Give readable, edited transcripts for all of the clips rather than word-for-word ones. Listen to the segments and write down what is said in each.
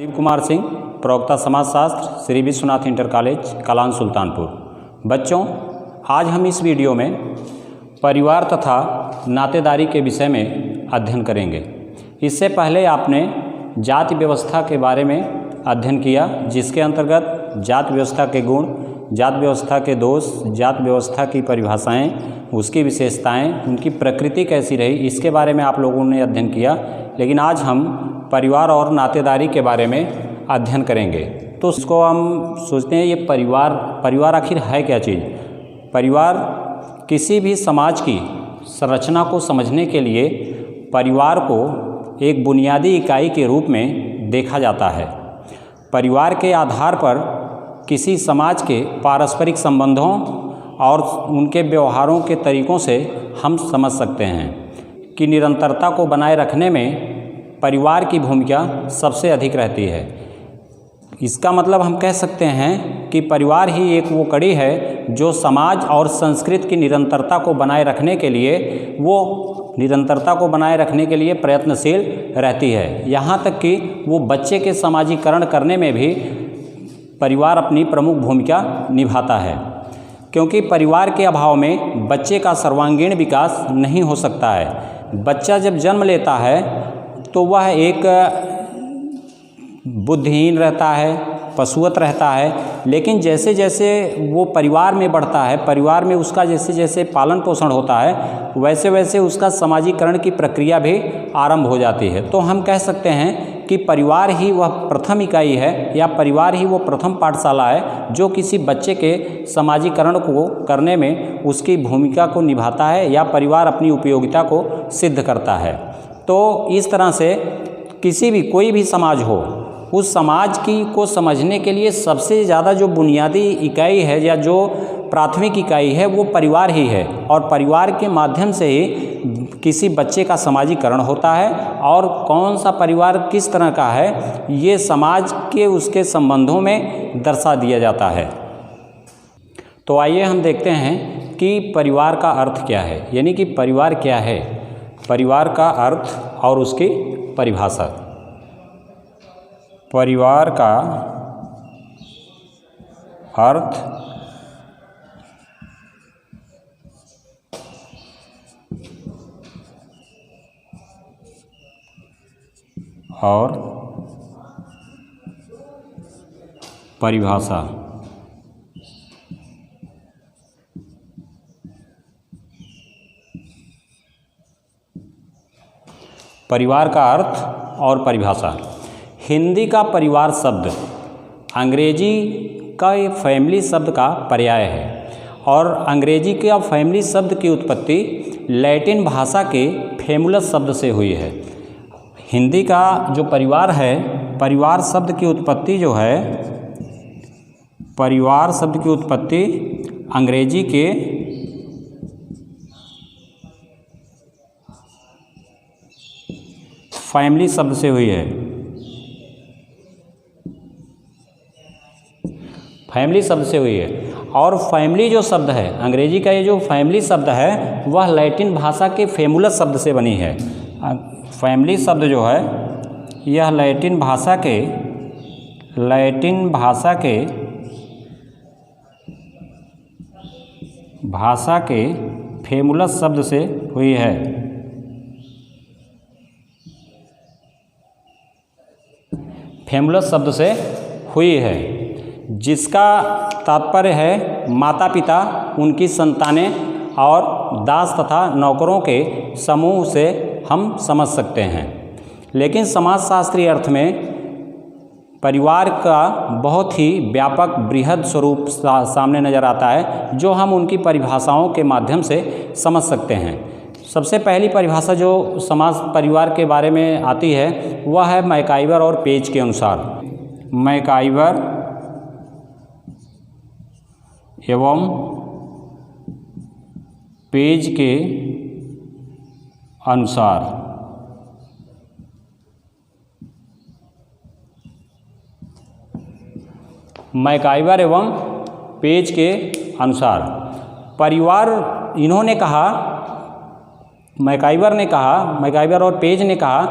शिव कुमार सिंह, प्रवक्ता समाजशास्त्र, Shri Vishwanath inter college Kalan Sultanpur. बच्चों, आज हम इस वीडियो में परिवार तथा नातेदारी के विषय में अध्ययन करेंगे। इससे पहले आपने जाति व्यवस्था के बारे में अध्ययन किया, जिसके अंतर्गत जाति व्यवस्था के गुण, जाति व्यवस्था के दोष, जाति व्यवस्था की परिभाषाएं, उसकी विशेषताएं, उनकी प्रकृति कैसी रही, इसके बारे में आप लोगों ने अध्ययन किया। लेकिन आज हम परिवार और नातेदारी के बारे में अध्ययन करेंगे। तो उसको हम सोचते हैं, ये परिवार आखिर है क्या चीज़। परिवार किसी भी समाज की संरचना को समझने के लिए परिवार को एक बुनियादी इकाई के रूप में देखा जाता है। परिवार के आधार पर किसी समाज के पारस्परिक संबंधों और उनके व्यवहारों के तरीक़ों से हम समझ सकते हैं कि निरंतरता को बनाए रखने में परिवार की भूमिका सबसे अधिक रहती है। इसका मतलब हम कह सकते हैं कि परिवार ही एक वो कड़ी है जो समाज और संस्कृति की निरंतरता को बनाए रखने के लिए प्रयत्नशील रहती है। यहाँ तक कि वो बच्चे के समाजीकरण करने में भी परिवार अपनी प्रमुख भूमिका निभाता है, क्योंकि परिवार के अभाव में बच्चे का सर्वांगीण विकास नहीं हो सकता है। बच्चा जब जन्म लेता है तो वह एक बुद्धिहीन रहता है, पशुवत रहता है, लेकिन जैसे जैसे वो परिवार में बढ़ता है, परिवार में उसका जैसे जैसे पालन पोषण होता है, वैसे वैसे उसका समाजीकरण की प्रक्रिया भी आरंभ हो जाती है। तो हम कह सकते हैं कि परिवार ही वह प्रथम इकाई है, या परिवार ही वो प्रथम पाठशाला है जो किसी बच्चे के समाजीकरण को करने में उसकी भूमिका को निभाता है, या परिवार अपनी उपयोगिता को सिद्ध करता है। तो इस तरह से कोई भी समाज हो, उस समाज को समझने के लिए सबसे ज़्यादा जो बुनियादी इकाई है या जो प्राथमिक इकाई है वो परिवार ही है, और परिवार के माध्यम से ही किसी बच्चे का समाजीकरण होता है। और कौन सा परिवार किस तरह का है, ये समाज के उसके संबंधों में दर्शा दिया जाता है। तो आइए हम देखते हैं कि परिवार का अर्थ क्या है, यानी कि परिवार क्या है, परिवार का अर्थ और उसकी परिभाषा। परिवार का अर्थ और परिभाषा। परिवार का अर्थ और परिभाषा। हिंदी का परिवार शब्द अंग्रेजी का फैमिली शब्द का पर्याय है, और अंग्रेजी के फैमिली शब्द की उत्पत्ति लैटिन भाषा के फेमुलस शब्द से हुई है। हिंदी का जो परिवार है, परिवार शब्द की उत्पत्ति जो है, परिवार शब्द की उत्पत्ति अंग्रेजी के फैमिली शब्द से हुई है। फैमिली शब्द से हुई है, और फैमिली जो शब्द है, अंग्रेजी का ये जो फैमिली शब्द है, वह लैटिन भाषा के फेमुलस शब्द से बनी है। फैमिली शब्द जो है, यह लैटिन भाषा के फेमुलस शब्द से हुई है। फेमुलस शब्द से हुई है, जिसका तात्पर्य है माता पिता, उनकी संतानें और दास तथा नौकरों के समूह से हम समझ सकते हैं। लेकिन समाजशास्त्रीय अर्थ में परिवार का बहुत ही व्यापक बृहद स्वरूप सामने नज़र आता है, जो हम उनकी परिभाषाओं के माध्यम से समझ सकते हैं। सबसे पहली परिभाषा जो समाज परिवार के बारे में आती है, वह है मैकाइवर और पेज के अनुसार। मैकाइवर एवं पेज के अनुसार मैकाइवर एवं पेज के अनुसार परिवार, इन्होंने कहा, मैकाइवर और पेज ने कहा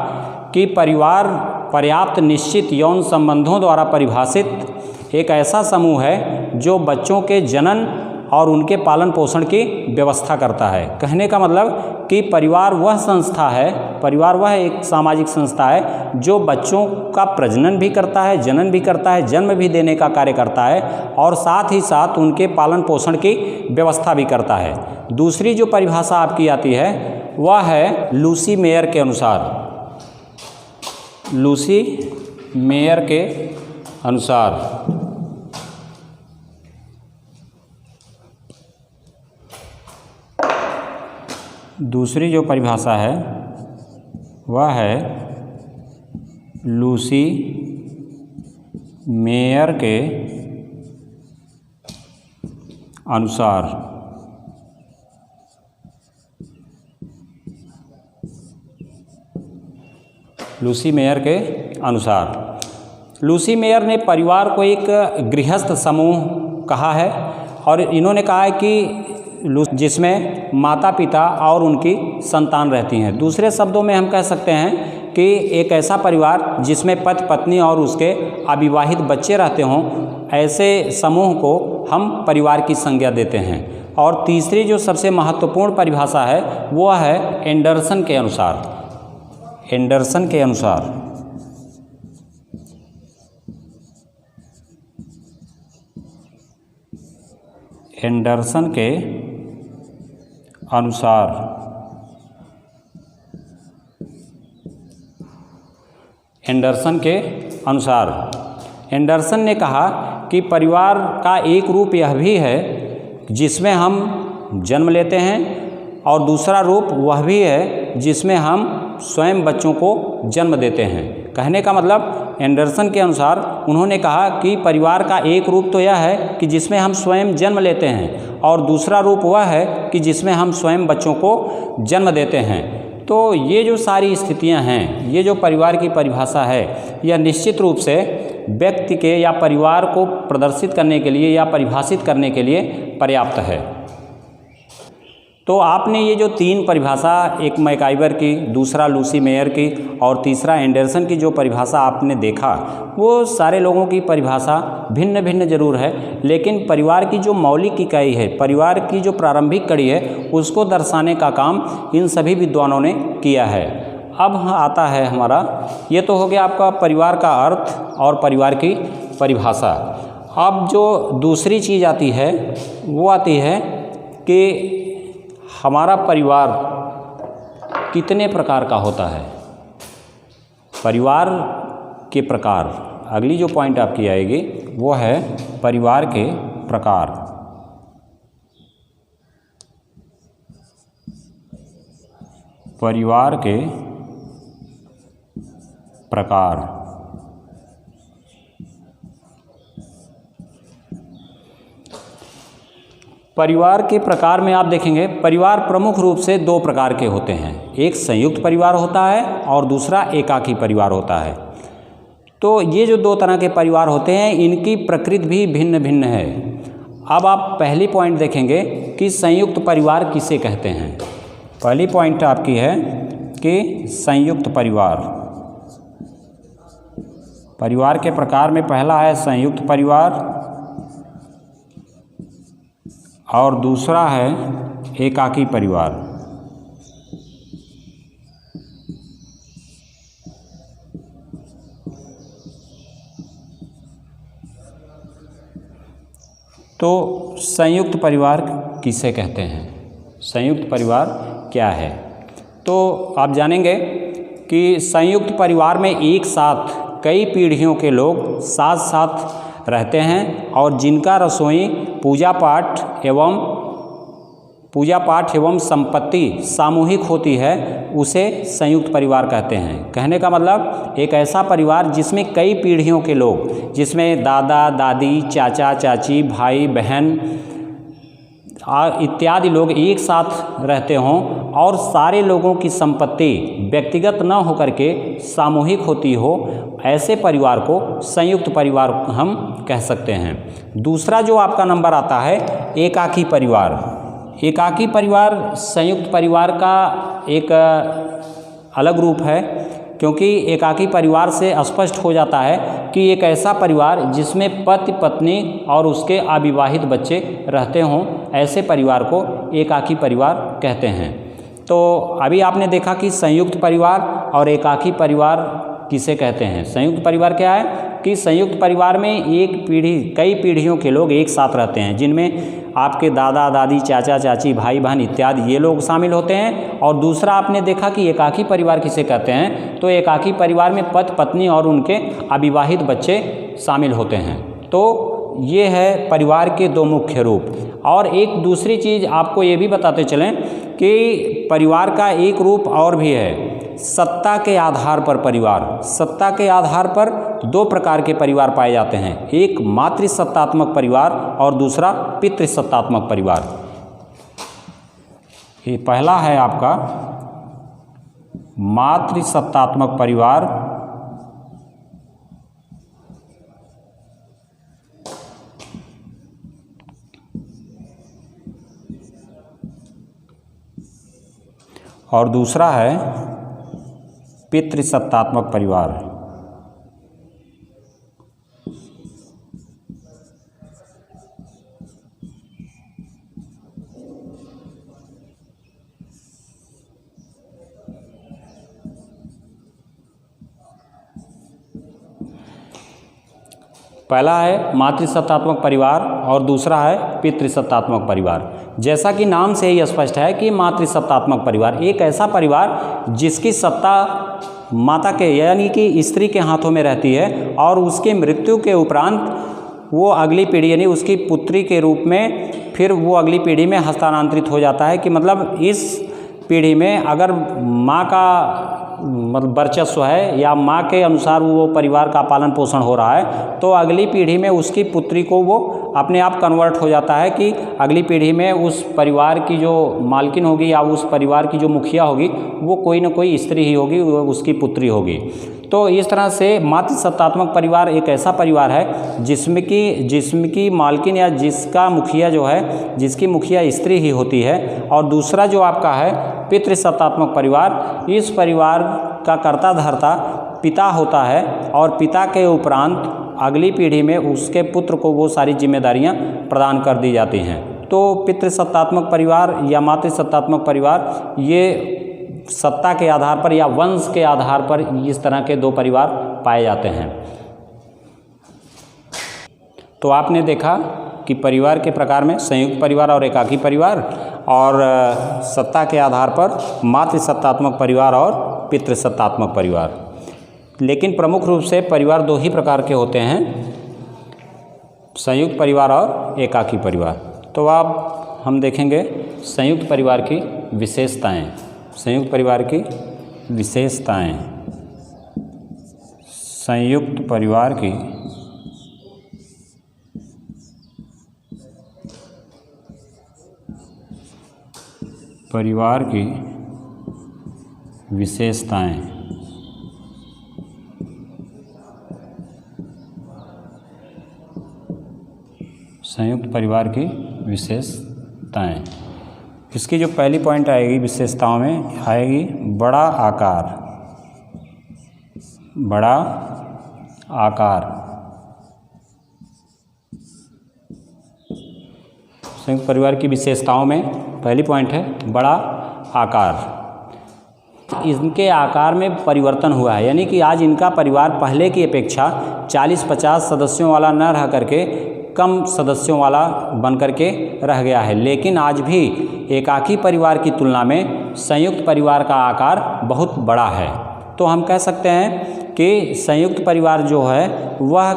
कि परिवार पर्याप्त निश्चित यौन संबंधों द्वारा परिभाषित एक ऐसा समूह है जो बच्चों के जनन और उनके पालन पोषण की व्यवस्था करता है। कहने का मतलब कि परिवार वह संस्था है, परिवार वह एक सामाजिक संस्था है जो बच्चों का प्रजनन भी करता है, जनन भी करता है, जन्म भी देने का कार्य करता है और साथ ही साथ उनके पालन पोषण की व्यवस्था भी करता है। दूसरी जो परिभाषा आपकी आती है वह है लूसी मेयर के अनुसार। लूसी मेयर के अनुसार दूसरी जो परिभाषा है वह है लूसी मेयर के अनुसार। लूसी मेयर के अनुसार लूसी मेयर ने परिवार को एक गृहस्थ समूह कहा है और इन्होंने कहा है कि जिसमें माता पिता और उनकी संतान रहती हैं। दूसरे शब्दों में हम कह सकते हैं कि एक ऐसा परिवार जिसमें पति पत्नी और उसके अविवाहित बच्चे रहते हों, ऐसे समूह को हम परिवार की संज्ञा देते हैं। और तीसरी जो सबसे महत्वपूर्ण परिभाषा है वह है एंडरसन के अनुसार। एंडरसन के अनुसार एंडरसन के अनुसार एंडरसन के अनुसार एंडरसन ने कहा कि परिवार का एक रूप यह भी है जिसमें हम जन्म लेते हैं और दूसरा रूप वह भी है जिसमें हम स्वयं बच्चों को जन्म देते हैं। कहने का मतलब एंडरसन के अनुसार उन्होंने कहा कि परिवार का एक रूप तो यह है कि जिसमें हम स्वयं जन्म लेते हैं और दूसरा रूप वह है कि जिसमें हम स्वयं बच्चों को जन्म देते हैं। तो ये जो सारी स्थितियां हैं, ये जो परिवार की परिभाषा है, यह निश्चित रूप से व्यक्ति के या परिवार को प्रदर्शित करने के लिए या परिभाषित करने के लिए पर्याप्त है। तो आपने ये जो तीन परिभाषा, एक मैकाइवर की, दूसरा लूसी मेयर की और तीसरा एंडरसन की जो परिभाषा आपने देखा, वो सारे लोगों की परिभाषा भिन्न भिन्न जरूर है, लेकिन परिवार की जो मौलिक इकाई है, परिवार की जो प्रारंभिक कड़ी है, उसको दर्शाने का काम इन सभी विद्वानों ने किया है। अब आता है हमारा, ये तो हो गया आपका परिवार का अर्थ और परिवार की परिभाषा। अब जो दूसरी चीज़ आती है वो आती है कि हमारा परिवार कितने प्रकार का होता है। परिवार के प्रकार, अगली जो पॉइंट आपकी आएगी वो है परिवार के प्रकार। परिवार के प्रकार। परिवार के प्रकार में आप देखेंगे परिवार प्रमुख रूप से दो प्रकार के होते हैं, एक संयुक्त परिवार होता है और दूसरा एकाकी परिवार होता है। तो ये जो दो तरह के परिवार होते हैं इनकी प्रकृति भी भिन्न भिन्न है। अब आप पहली पॉइंट देखेंगे कि संयुक्त परिवार किसे कहते हैं। पहली पॉइंट आपकी है कि संयुक्त परिवार। परिवार के प्रकार में पहला है संयुक्त परिवार और दूसरा है एकाकी परिवार। तो संयुक्त परिवार किसे कहते हैं, संयुक्त परिवार क्या है? तो आप जानेंगे कि संयुक्त परिवार में एक साथ कई पीढ़ियों के लोग साथ साथ रहते हैं और जिनका रसोई पूजा पाठ एवं संपत्ति सामूहिक होती है, उसे संयुक्त परिवार कहते हैं। कहने का मतलब एक ऐसा परिवार जिसमें कई पीढ़ियों के लोग, जिसमें दादा दादी, चाचा चाची, भाई बहन इत्यादि लोग एक साथ रहते हों और सारे लोगों की संपत्ति व्यक्तिगत न होकर के सामूहिक होती हो, ऐसे परिवार को संयुक्त परिवार हम कह सकते हैं। दूसरा जो आपका नंबर आता है एकाकी परिवार। एकाकी परिवार संयुक्त परिवार का एक अलग रूप है। क्योंकि एकाकी परिवार से स्पष्ट हो जाता है कि एक ऐसा परिवार जिसमें पति पत्नी और उसके अविवाहित बच्चे रहते हों, ऐसे परिवार को एकाकी परिवार कहते हैं। तो अभी आपने देखा कि संयुक्त परिवार और एकाकी परिवार किसे कहते हैं। संयुक्त परिवार क्या है कि संयुक्त परिवार में एक पीढ़ी, कई पीढ़ियों के लोग एक साथ रहते हैं, जिनमें आपके दादा दादी, चाचा चाची, भाई बहन इत्यादि ये लोग शामिल होते हैं। और दूसरा आपने देखा कि एकाकी परिवार किसे कहते हैं, तो एकाकी परिवार में पति पत्नी और उनके अविवाहित बच्चे शामिल होते हैं। तो ये है परिवार के दो मुख्य रूप। और एक दूसरी चीज़ आपको ये भी बताते चलें कि परिवार का एक रूप और भी है, सत्ता के आधार पर परिवार। सत्ता के आधार पर दो प्रकार के परिवार पाए जाते हैं, एक मातृसत्तात्मक परिवार और दूसरा पितृसत्तात्मक परिवार। ये पहला है आपका मातृसत्तात्मक परिवार, और दूसरा है पितृसत्तात्मक परिवार। पहला है मातृसत्तात्मक परिवार और दूसरा है पितृसत्तात्मक परिवार। जैसा कि नाम से ही स्पष्ट है कि मातृसत्तात्मक परिवार एक ऐसा परिवार जिसकी सत्ता माता के यानी कि स्त्री के हाथों में रहती है, और उसके मृत्यु के उपरांत वो अगली पीढ़ी यानी उसकी पुत्री के रूप में फिर वो अगली पीढ़ी में हस्तांतरित हो जाता है। कि मतलब इस पीढ़ी में अगर माँ का मतलब वर्चस्व है या माँ के अनुसार वो परिवार का पालन पोषण हो रहा है, तो अगली पीढ़ी में उसकी पुत्री को वो अपने आप कन्वर्ट हो जाता है कि अगली पीढ़ी में उस परिवार की जो मालकिन होगी या उस परिवार की जो मुखिया होगी वो कोई ना कोई स्त्री ही होगी, वो उसकी पुत्री होगी। तो इस तरह से मातृसत्तात्मक परिवार एक ऐसा परिवार है जिसमें की मालकिन या जिसका मुखिया जो है, जिसकी मुखिया स्त्री ही होती है। और दूसरा जो आपका है पितृसत्तात्मक परिवार, इस परिवार का कर्ता धर्ता पिता होता है, और पिता के उपरांत अगली पीढ़ी में उसके पुत्र को वो सारी जिम्मेदारियां प्रदान कर दी जाती हैं। तो पितृसत्तात्मक परिवार या मातृसत्तात्मक परिवार ये सत्ता के आधार पर या वंश के आधार पर इस तरह के दो परिवार पाए जाते हैं। तो आपने देखा कि परिवार के प्रकार में संयुक्त परिवार और एकाकी परिवार, और सत्ता के आधार पर मातृसत्तात्मक परिवार और पितृसत्तात्मक परिवार। लेकिन प्रमुख रूप से परिवार दो ही प्रकार के होते हैं, संयुक्त परिवार और एकाकी परिवार। तो अब हम देखेंगे संयुक्त परिवार की विशेषताएं। संयुक्त परिवार की विशेषताएं। संयुक्त परिवार की विशेषताएं। संयुक्त परिवार की विशेषताएं। इसकी जो पहली पॉइंट आएगी विशेषताओं में आएगी बड़ा आकार। बड़ा आकार। संयुक्त परिवार की विशेषताओं में पहली पॉइंट है बड़ा आकार। इनके आकार में परिवर्तन हुआ है, यानी कि आज इनका परिवार पहले की अपेक्षा 40-50 सदस्यों वाला न रह करके कम सदस्यों वाला बन करके रह गया है। लेकिन आज भी एकाकी परिवार की तुलना में संयुक्त परिवार का आकार बहुत बड़ा है। तो हम कह सकते हैं कि संयुक्त परिवार जो है वह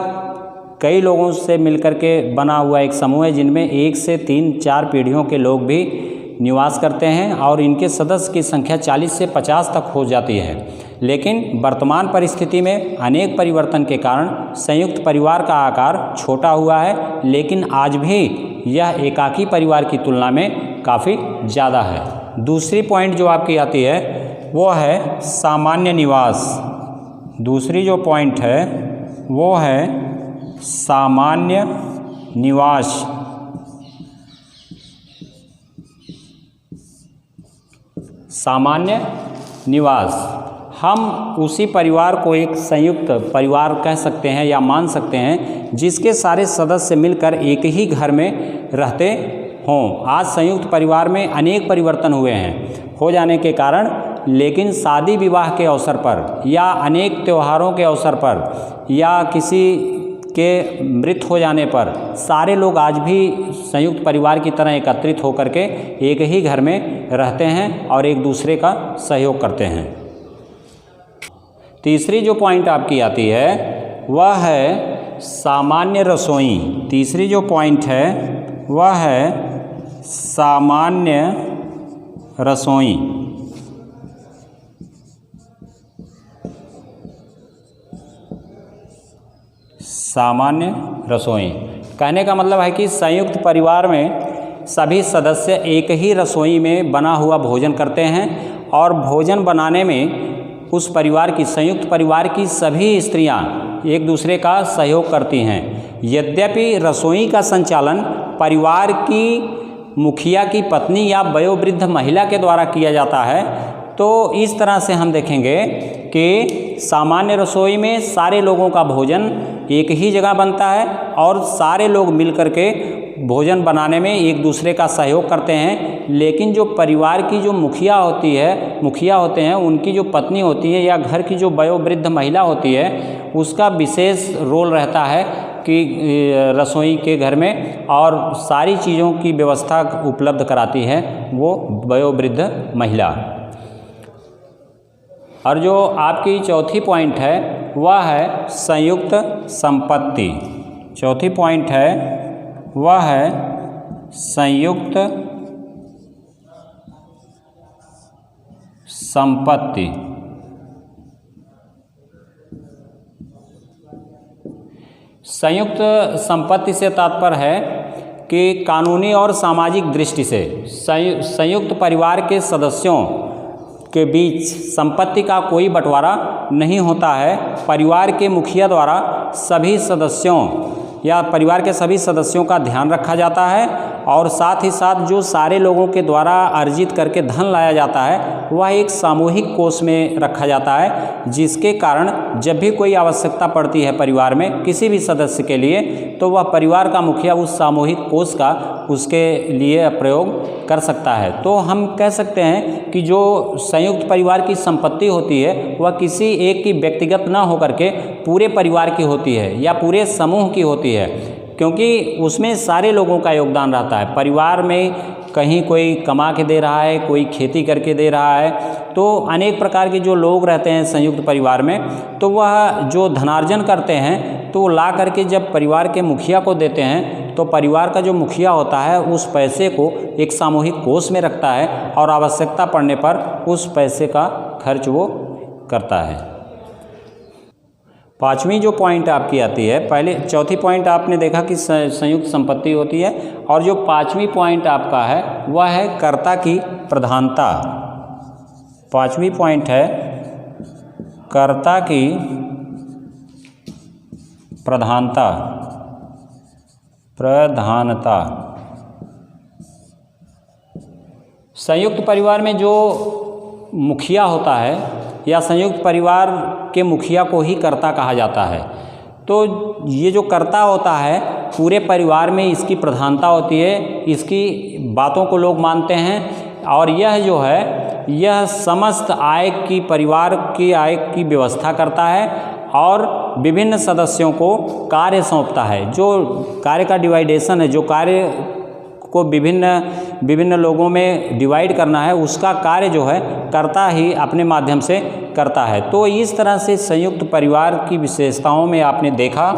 कई लोगों से मिलकर के बना हुआ एक समूह है, जिनमें 1 से 3-4 पीढ़ियों के लोग भी निवास करते हैं, और इनके सदस्य की संख्या 40 से 50 तक हो जाती है। लेकिन वर्तमान परिस्थिति में अनेक परिवर्तन के कारण संयुक्त परिवार का आकार छोटा हुआ है, लेकिन आज भी यह एकाकी परिवार की तुलना में काफ़ी ज़्यादा है। दूसरी पॉइंट जो आपकी आती है वो है सामान्य निवास। दूसरी जो पॉइंट है वो है सामान्य निवास। सामान्य निवास। हम उसी परिवार को एक संयुक्त परिवार कह सकते हैं या मान सकते हैं, जिसके सारे सदस्य मिलकर एक ही घर में रहते हों। आज संयुक्त परिवार में अनेक परिवर्तन हुए हैं हो जाने के कारण, लेकिन शादी विवाह के अवसर पर या अनेक त्योहारों के अवसर पर या किसी के मृत हो जाने पर सारे लोग आज भी संयुक्त परिवार की तरह एकत्रित होकर के एक ही घर में रहते हैं और एक दूसरे का सहयोग करते हैं। तीसरी जो पॉइंट आपकी आती है वह है सामान्य रसोई। तीसरी जो पॉइंट है वह है सामान्य रसोई। सामान्य रसोई कहने का मतलब है कि संयुक्त परिवार में सभी सदस्य एक ही रसोई में बना हुआ भोजन करते हैं और भोजन बनाने में उस परिवार की संयुक्त परिवार की सभी स्त्रियां एक दूसरे का सहयोग करती हैं। यद्यपि रसोई का संचालन परिवार की मुखिया की पत्नी या वयोवृद्ध महिला के द्वारा किया जाता है, तो इस तरह से हम देखेंगे कि सामान्य रसोई में सारे लोगों का भोजन एक ही जगह बनता है और सारे लोग मिलकर के भोजन बनाने में एक दूसरे का सहयोग करते हैं। लेकिन जो परिवार की जो मुखिया होते हैं, उनकी जो पत्नी होती है या घर की जो वयोवृद्ध महिला होती है, उसका विशेष रोल रहता है कि रसोई के घर में और सारी चीज़ों की व्यवस्था उपलब्ध कराती है वो वयोवृद्ध महिला। और जो आपकी चौथी पॉइंट है वह है संयुक्त संपत्ति। चौथी पॉइंट है वह है संयुक्त संपत्ति। संयुक्त संपत्ति से तात्पर्य है कि कानूनी और सामाजिक दृष्टि से संयुक्त परिवार के सदस्यों के बीच संपत्ति का कोई बंटवारा नहीं होता है। परिवार के मुखिया द्वारा सभी सदस्यों या परिवार के सभी सदस्यों का ध्यान रखा जाता है और साथ ही साथ जो सारे लोगों के द्वारा अर्जित करके धन लाया जाता है वह एक सामूहिक कोष में रखा जाता है, जिसके कारण जब भी कोई आवश्यकता पड़ती है परिवार में किसी भी सदस्य के लिए, तो वह परिवार का मुखिया उस सामूहिक कोष का उसके लिए प्रयोग कर सकता है। तो हम कह सकते हैं कि जो संयुक्त परिवार की संपत्ति होती है वह किसी एक की व्यक्तिगत न होकर के पूरे परिवार की होती है या पूरे समूह की होती है, क्योंकि उसमें सारे लोगों का योगदान रहता है। परिवार में कहीं कोई कमा के दे रहा है, कोई खेती करके दे रहा है, तो अनेक प्रकार के जो लोग रहते हैं संयुक्त परिवार में, तो वह जो धनार्जन करते हैं तो ला करके जब परिवार के मुखिया को देते हैं, तो परिवार का जो मुखिया होता है उस पैसे को एक सामूहिक कोष में रखता है और आवश्यकता पड़ने पर उस पैसे का खर्च वो करता है। पांचवी जो पॉइंट आपकी आती है, पहले चौथी पॉइंट आपने देखा कि संयुक्त संपत्ति होती है, और जो पांचवी पॉइंट आपका है वह है कर्ता की प्रधानता। पांचवी पॉइंट है कर्ता की प्रधानता। संयुक्त परिवार में जो मुखिया होता है या संयुक्त परिवार के मुखिया को ही कर्ता कहा जाता है। तो ये जो कर्ता होता है पूरे परिवार में इसकी प्रधानता होती है, इसकी बातों को लोग मानते हैं और यह जो है यह समस्त आय की परिवार की आय की व्यवस्था करता है और विभिन्न सदस्यों को कार्य सौंपता है। जो कार्य का डिवाइडेशन है, जो कार्य को विभिन्न लोगों में डिवाइड करना है, उसका कार्य जो है कर्ता ही अपने माध्यम से करता है। तो इस तरह से संयुक्त परिवार की विशेषताओं में आपने देखा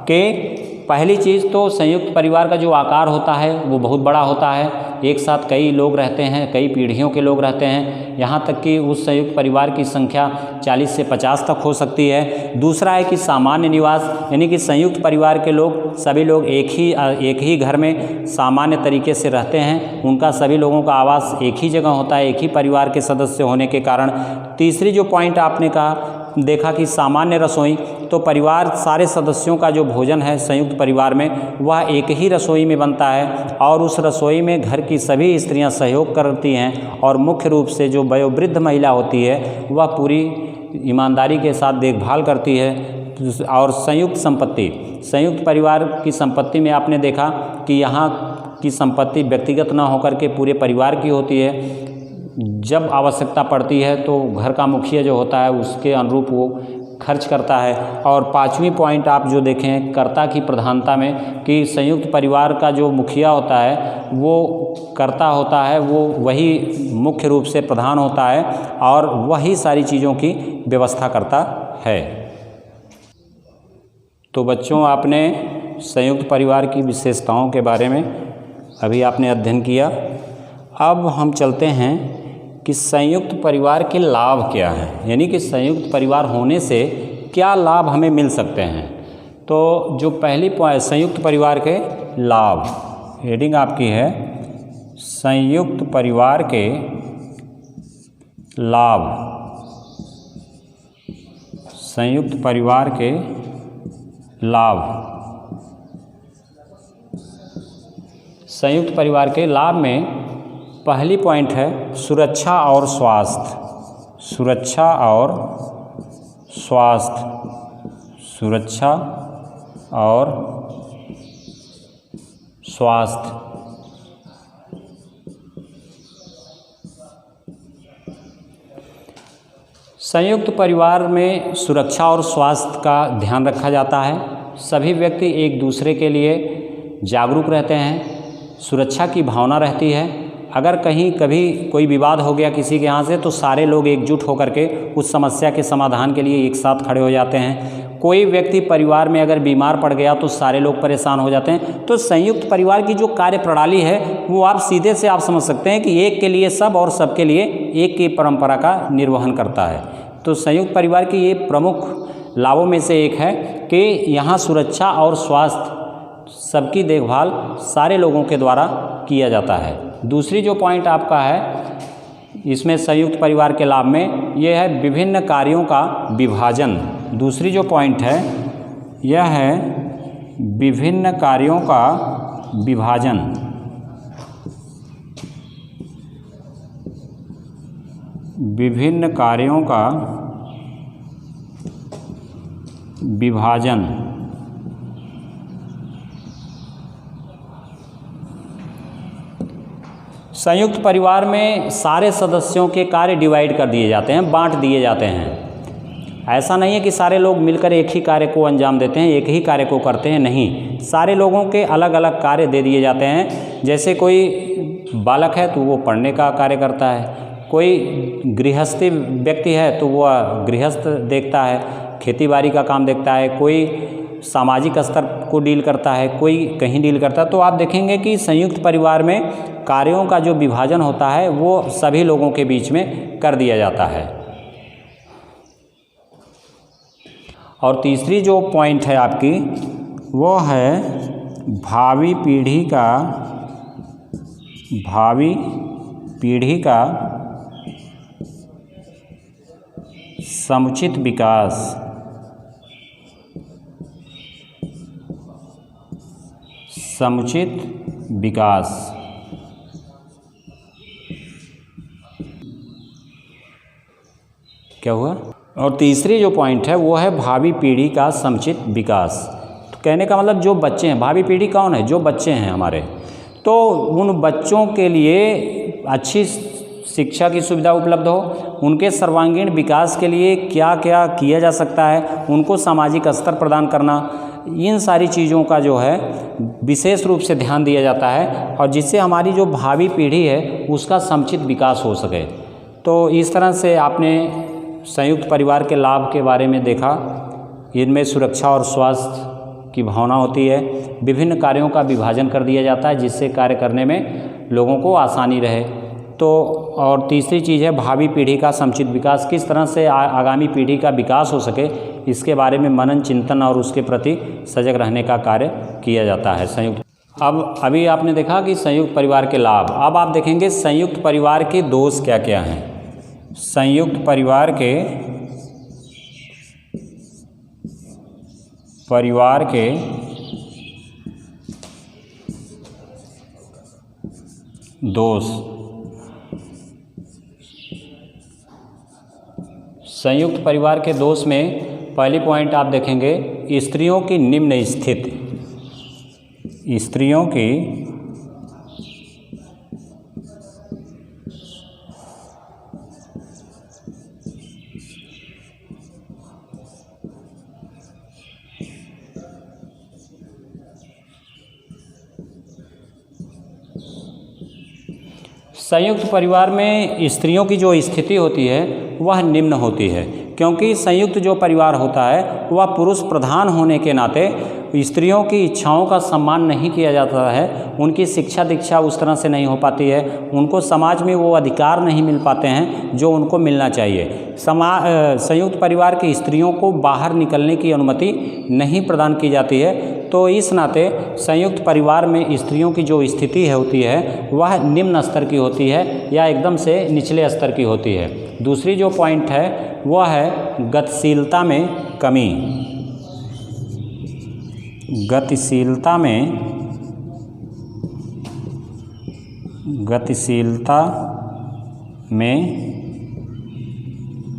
कि पहली चीज़ तो संयुक्त परिवार का जो आकार होता है वो बहुत बड़ा होता है। एक साथ कई लोग रहते हैं, कई पीढ़ियों के लोग रहते हैं, यहाँ तक कि उस संयुक्त परिवार की संख्या 40 से 50 तक हो सकती है। दूसरा है कि सामान्य निवास, यानी कि संयुक्त परिवार के लोग सभी लोग एक ही घर में सामान्य तरीके से रहते हैं, उनका सभी लोगों का आवास एक ही जगह होता है, एक ही परिवार के सदस्य होने के कारण। तीसरी जो पॉइंट आपने देखा कि सामान्य रसोई, तो परिवार सारे सदस्यों का जो भोजन है संयुक्त परिवार में वह एक ही रसोई में बनता है और उस रसोई में घर की सभी स्त्रियां सहयोग करती हैं और मुख्य रूप से जो वयोवृद्ध महिला होती है वह पूरी ईमानदारी के साथ देखभाल करती है। और संयुक्त परिवार की संपत्ति में आपने देखा कि यहाँ की संपत्ति व्यक्तिगत ना होकर के पूरे परिवार की होती है। जब आवश्यकता पड़ती है तो घर का मुखिया जो होता है उसके अनुरूप वो खर्च करता है। और पांचवी पॉइंट आप जो देखें कर्ता की प्रधानता में, कि संयुक्त परिवार का जो मुखिया होता है वो कर्ता होता है, वो वही मुख्य रूप से प्रधान होता है और वही सारी चीज़ों की व्यवस्था करता है। तो बच्चों, आपने संयुक्त परिवार की विशेषताओं के बारे में अभी आपने अध्ययन किया। अब हम चलते हैं कि संयुक्त परिवार के लाभ क्या हैं, यानी कि संयुक्त परिवार होने से क्या लाभ हमें मिल सकते हैं। तो जो पहली पॉइंट संयुक्त परिवार के लाभ, हेडिंग आपकी है संयुक्त परिवार के लाभ। संयुक्त परिवार के लाभ। संयुक्त परिवार के लाभ में पहली पॉइंट है सुरक्षा और स्वास्थ्य। सुरक्षा और स्वास्थ्य। सुरक्षा और स्वास्थ्य। संयुक्त परिवार में सुरक्षा और स्वास्थ्य का ध्यान रखा जाता है। सभी व्यक्ति एक दूसरे के लिए जागरूक रहते हैं। सुरक्षा की भावना रहती है। अगर कहीं कभी कोई विवाद हो गया किसी के यहाँ से तो सारे लोग एकजुट होकर के उस समस्या के समाधान के लिए एक साथ खड़े हो जाते हैं। कोई व्यक्ति परिवार में अगर बीमार पड़ गया तो सारे लोग परेशान हो जाते हैं। तो संयुक्त परिवार की जो कार्य प्रणाली है वो आप सीधे से आप समझ सकते हैं कि एक के लिए सब और सबके लिए एक की परंपरा का निर्वहन करता है। तो संयुक्त परिवार की ये प्रमुख लाभों में से एक है कि यहाँ सुरक्षा और स्वास्थ्य सबकी देखभाल सारे लोगों के द्वारा किया जाता है। दूसरी जो पॉइंट आपका है इसमें संयुक्त परिवार के लाभ में ये है विभिन्न कार्यों का विभाजन। दूसरी जो पॉइंट है यह है विभिन्न कार्यों का विभाजन। विभिन्न कार्यों का विभाजन। संयुक्त परिवार में सारे सदस्यों के कार्य डिवाइड कर दिए जाते हैं, बांट दिए जाते हैं। ऐसा नहीं है कि सारे लोग मिलकर एक ही कार्य को अंजाम देते हैं, एक ही कार्य को करते हैं, नहीं, सारे लोगों के अलग अलग कार्य दे दिए जाते हैं। जैसे कोई बालक है तो वो पढ़ने का कार्य करता है, कोई गृहस्थी व्यक्ति है तो वह गृहस्थ देखता है, खेतीबाड़ी का काम देखता है, कोई सामाजिक स्तर को डील करता है, कोई कहीं डील करता है। तो आप देखेंगे कि संयुक्त परिवार में कार्यों का जो विभाजन होता है वो सभी लोगों के बीच में कर दिया जाता है। और तीसरी जो पॉइंट है आपकी वो है भावी पीढ़ी का समुचित विकास। समुचित विकास। क्या हुआ? और तीसरी जो पॉइंट है वो है भावी पीढ़ी का समुचित विकास। तो कहने का मतलब जो बच्चे हैं, भावी पीढ़ी कौन है? जो बच्चे हैं हमारे, तो उन बच्चों के लिए अच्छी शिक्षा की सुविधा उपलब्ध हो, उनके सर्वांगीण विकास के लिए क्या क्या किया जा सकता है, उनको सामाजिक स्तर प्रदान करना, इन सारी चीज़ों का जो है विशेष रूप से ध्यान दिया जाता है और जिससे हमारी जो भावी पीढ़ी है उसका समुचित विकास हो सके। तो इस तरह से आपने संयुक्त परिवार के लाभ के बारे में देखा। इनमें सुरक्षा और स्वास्थ्य की भावना होती है, विभिन्न कार्यों का विभाजन कर दिया जाता है जिससे कार्य करने में लोगों को आसानी रहे। तो और तीसरी चीज़ है भावी पीढ़ी का समुचित विकास, किस तरह से आगामी पीढ़ी का विकास हो सके इसके बारे में मनन चिंतन और उसके प्रति सजग रहने का कार्य किया जाता है संयुक्त। अब अभी आपने देखा कि संयुक्त परिवार के लाभ। अब आप देखेंगे संयुक्त परिवार के दोष क्या क्या हैं। संयुक्त परिवार के दोष। संयुक्त परिवार के दोष में पहली पॉइंट आप देखेंगे स्त्रियों की निम्न स्थिति। स्त्रियों की संयुक्त परिवार में स्त्रियों की जो स्थिति होती है वह निम्न होती है, क्योंकि संयुक्त जो परिवार होता है वह पुरुष प्रधान होने के नाते स्त्रियों की इच्छाओं का सम्मान नहीं किया जाता है, उनकी शिक्षा दीक्षा उस तरह से नहीं हो पाती है, उनको समाज में वो अधिकार नहीं मिल पाते हैं जो उनको मिलना चाहिए। संयुक्त परिवार की स्त्रियों को बाहर निकलने की अनुमति नहीं प्रदान की जाती है, तो इस नाते संयुक्त परिवार में स्त्रियों की जो स्थिति होती है वह निम्न स्तर की होती है या एकदम से निचले स्तर की होती है। दूसरी जो पॉइंट है वह है गतिशीलता में कमी। गतिशीलता में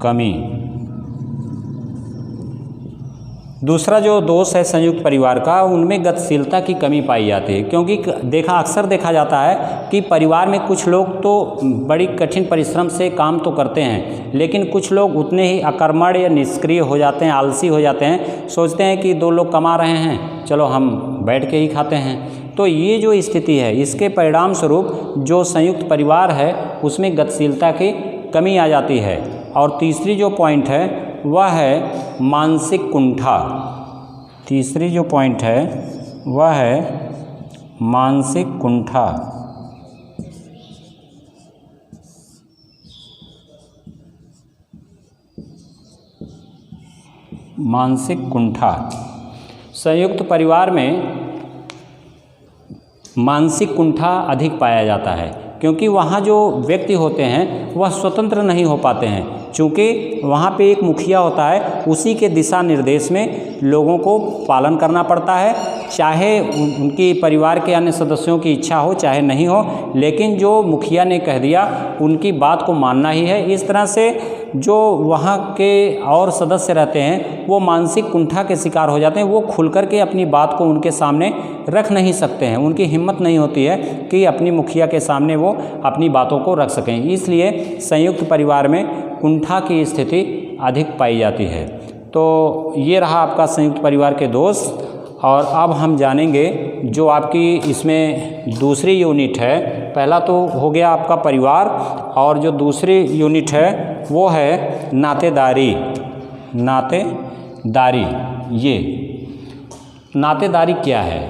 कमी। दूसरा जो दोष है संयुक्त परिवार का, उनमें गतिशीलता की कमी पाई जाती है, क्योंकि अक्सर देखा जाता है कि परिवार में कुछ लोग तो बड़ी कठिन परिश्रम से काम तो करते हैं, लेकिन कुछ लोग उतने ही अकर्मण्य या निष्क्रिय हो जाते हैं, आलसी हो जाते हैं, सोचते हैं कि 2 लोग कमा रहे हैं, चलो हम बैठ के ही खाते हैं। तो ये जो स्थिति है, इसके परिणाम स्वरूप जो संयुक्त परिवार है उसमें गतिशीलता की कमी आ जाती है। और तीसरी जो पॉइंट है वह है मानसिक कुंठा। तीसरी जो पॉइंट है वह है मानसिक कुंठा। मानसिक कुंठा। संयुक्त परिवार में मानसिक कुंठा अधिक पाया जाता है, क्योंकि वहाँ जो व्यक्ति होते हैं वह स्वतंत्र नहीं हो पाते हैं, चूँकि वहाँ पे एक मुखिया होता है, उसी के दिशा निर्देश में लोगों को पालन करना पड़ता है, चाहे उनकी परिवार के अन्य सदस्यों की इच्छा हो चाहे नहीं हो, लेकिन जो मुखिया ने कह दिया उनकी बात को मानना ही है। इस तरह से जो वहाँ के और सदस्य रहते हैं वो मानसिक कुंठा के शिकार हो जाते हैं, वो खुल कर के अपनी बात को उनके सामने रख नहीं सकते हैं, उनकी हिम्मत नहीं होती है कि अपनी मुखिया के सामने वो अपनी बातों को रख सकें। इसलिए संयुक्त परिवार में कुंठा की स्थिति अधिक पाई जाती है। तो ये रहा आपका संयुक्त परिवार के दोष। और अब हम जानेंगे जो आपकी इसमें दूसरी यूनिट है। पहला तो हो गया आपका परिवार, और जो दूसरी यूनिट है वो है नातेदारी। नातेदारी, ये नातेदारी क्या है,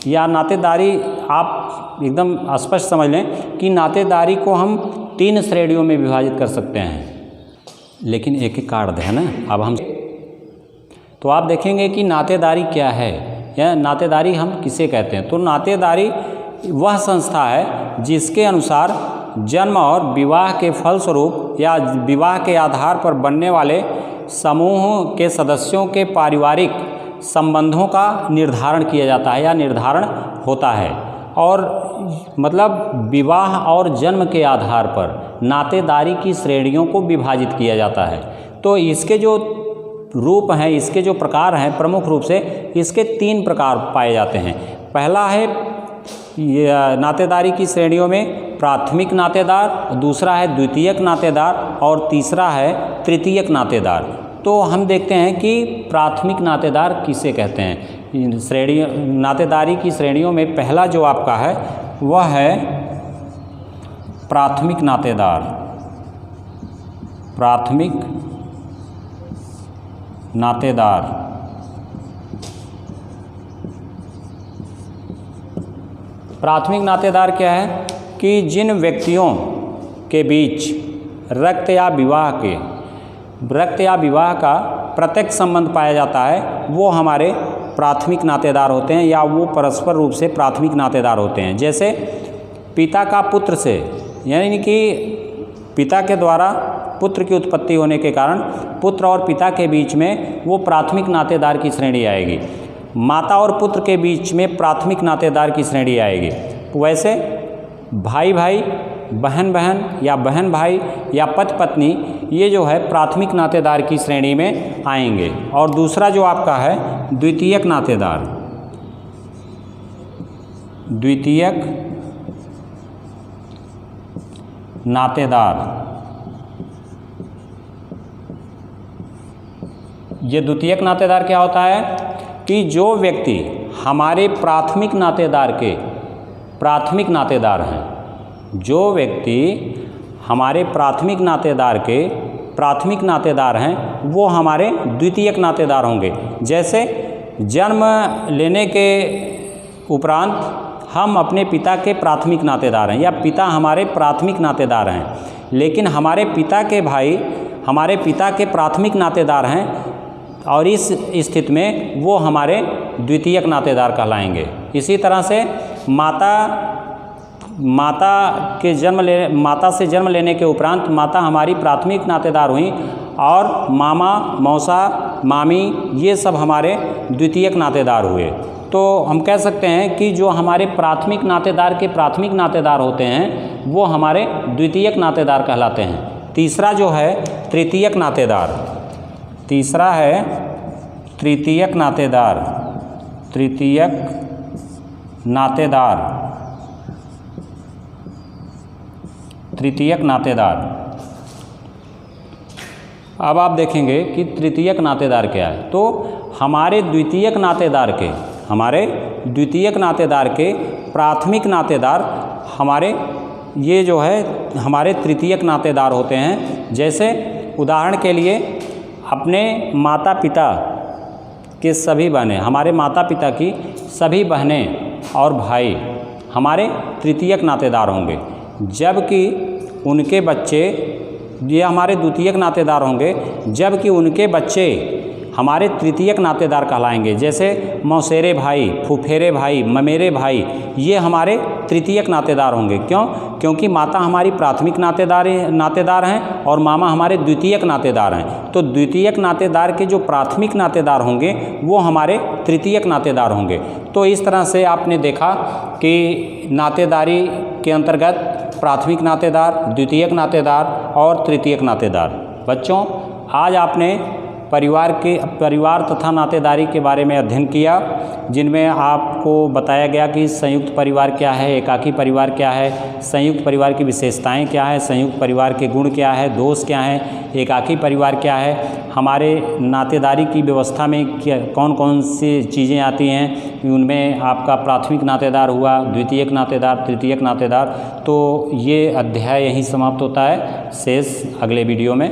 या नातेदारी आप एकदम स्पष्ट समझ लें कि नातेदारी को हम 3 श्रेणियों में विभाजित कर सकते हैं, लेकिन एक एक कार्ड है ना। अब हम तो आप देखेंगे कि नातेदारी क्या है या नातेदारी हम किसे कहते हैं। तो नातेदारी वह संस्था है जिसके अनुसार जन्म और विवाह के फलस्वरूप या विवाह के आधार पर बनने वाले समूह के सदस्यों के पारिवारिक संबंधों का निर्धारण किया जाता है या निर्धारण होता है। और मतलब विवाह और जन्म के आधार पर नातेदारी की श्रेणियों को विभाजित किया जाता है। तो इसके जो रूप हैं, इसके जो प्रकार हैं, प्रमुख रूप से इसके 3 प्रकार पाए जाते हैं। पहला है नातेदारी की श्रेणियों में प्राथमिक नातेदार, दूसरा है द्वितीयक नातेदार और तीसरा है तृतीयक नातेदार। तो हम देखते हैं कि प्राथमिक नातेदार किसे कहते हैं। श्रेणी नातेदारी की श्रेणियों में पहला जो आपका है वह है प्राथमिक नातेदार। प्राथमिक नातेदार। प्राथमिक नातेदार क्या है कि जिन व्यक्तियों के बीच रक्त या विवाह का प्रत्यक्ष संबंध पाया जाता है वो हमारे प्राथमिक नातेदार होते हैं, या वो परस्पर रूप से प्राथमिक नातेदार होते हैं। जैसे पिता का पुत्र से, यानी कि पिता के द्वारा पुत्र की उत्पत्ति होने के कारण पुत्र और पिता के बीच में वो प्राथमिक नातेदार की श्रेणी आएगी। माता और पुत्र के बीच में प्राथमिक नातेदार की श्रेणी आएगी। वैसे भाई भाई बहन बहन या बहन भाई या पति पत्नी, ये जो है प्राथमिक नातेदार की श्रेणी में आएंगे। और दूसरा जो आपका है द्वितीयक नातेदार, द्वितीयक नातेदार। ये द्वितीयक नातेदार क्या होता है कि जो व्यक्ति हमारे प्राथमिक नातेदार के प्राथमिक नातेदार हैं, जो व्यक्ति हमारे प्राथमिक नातेदार के प्राथमिक नातेदार हैं, वो हमारे द्वितीयक नातेदार होंगे। जैसे जन्म लेने के उपरांत हम अपने पिता के प्राथमिक नातेदार हैं या पिता हमारे प्राथमिक नातेदार हैं, लेकिन हमारे पिता के भाई हमारे पिता के प्राथमिक नातेदार हैं और इस स्थिति में वो हमारे द्वितीयक नातेदार कहलाएंगे। इसी तरह से माता से जन्म लेने के उपरांत माता हमारी प्राथमिक नातेदार हुई और मामा मौसा मामी ये सब हमारे द्वितीयक नातेदार हुए। तो हम कह सकते हैं कि जो हमारे प्राथमिक नातेदार के प्राथमिक नातेदार होते हैं वो हमारे द्वितीयक नातेदार कहलाते हैं। तीसरा जो है तृतीयक नातेदार, तीसरा है तृतीयक नातेदार, तृतीयक नातेदार, तृतीयक नातेदार। अब आप देखेंगे कि तृतीयक नातेदार क्या है। तो हमारे द्वितीयक नातेदार के प्राथमिक नातेदार हमारे ये जो है हमारे तृतीयक नातेदार होते हैं। जैसे उदाहरण के लिए अपने माता पिता के सभी बहनें, हमारे माता पिता की सभी बहनें और भाई हमारे तृतीयक नातेदार होंगे, जबकि उनके बच्चे ये हमारे द्वितीयक नातेदार होंगे, जबकि उनके बच्चे हमारे तृतीयक नातेदार कहलाएंगे। जैसे मौसेरे भाई, फुफेरे भाई, ममेरे भाई ये हमारे तृतीयक नातेदार होंगे। क्यों? क्योंकि माता हमारी प्राथमिक नातेदार हैं और मामा हमारे द्वितीयक नातेदार हैं। तो द्वितीयक नातेदार के जो प्राथमिक नातेदार होंगे वो हमारे तृतीयक नातेदार होंगे। तो इस तरह से आपने देखा कि नातेदारी के अंतर्गत प्राथमिक नातेदार, द्वितीयक नातेदार और तृतीयक नातेदार। बच्चों, आज आपने परिवार तथा नातेदारी के बारे में अध्ययन किया, जिनमें आपको बताया गया कि संयुक्त परिवार क्या है, एकाकी परिवार क्या है, संयुक्त परिवार की विशेषताएं क्या है, संयुक्त परिवार के गुण क्या है, दोष क्या हैं, एकाकी परिवार क्या है, हमारे नातेदारी की व्यवस्था में क्या कौन कौन सी चीज़ें आती हैं, उनमें आपका प्राथमिक नातेदार हुआ, द्वितीयक नातेदार, तृतीयक नातेदार। तो ये अध्याय यहीं समाप्त होता है। शेष अगले वीडियो में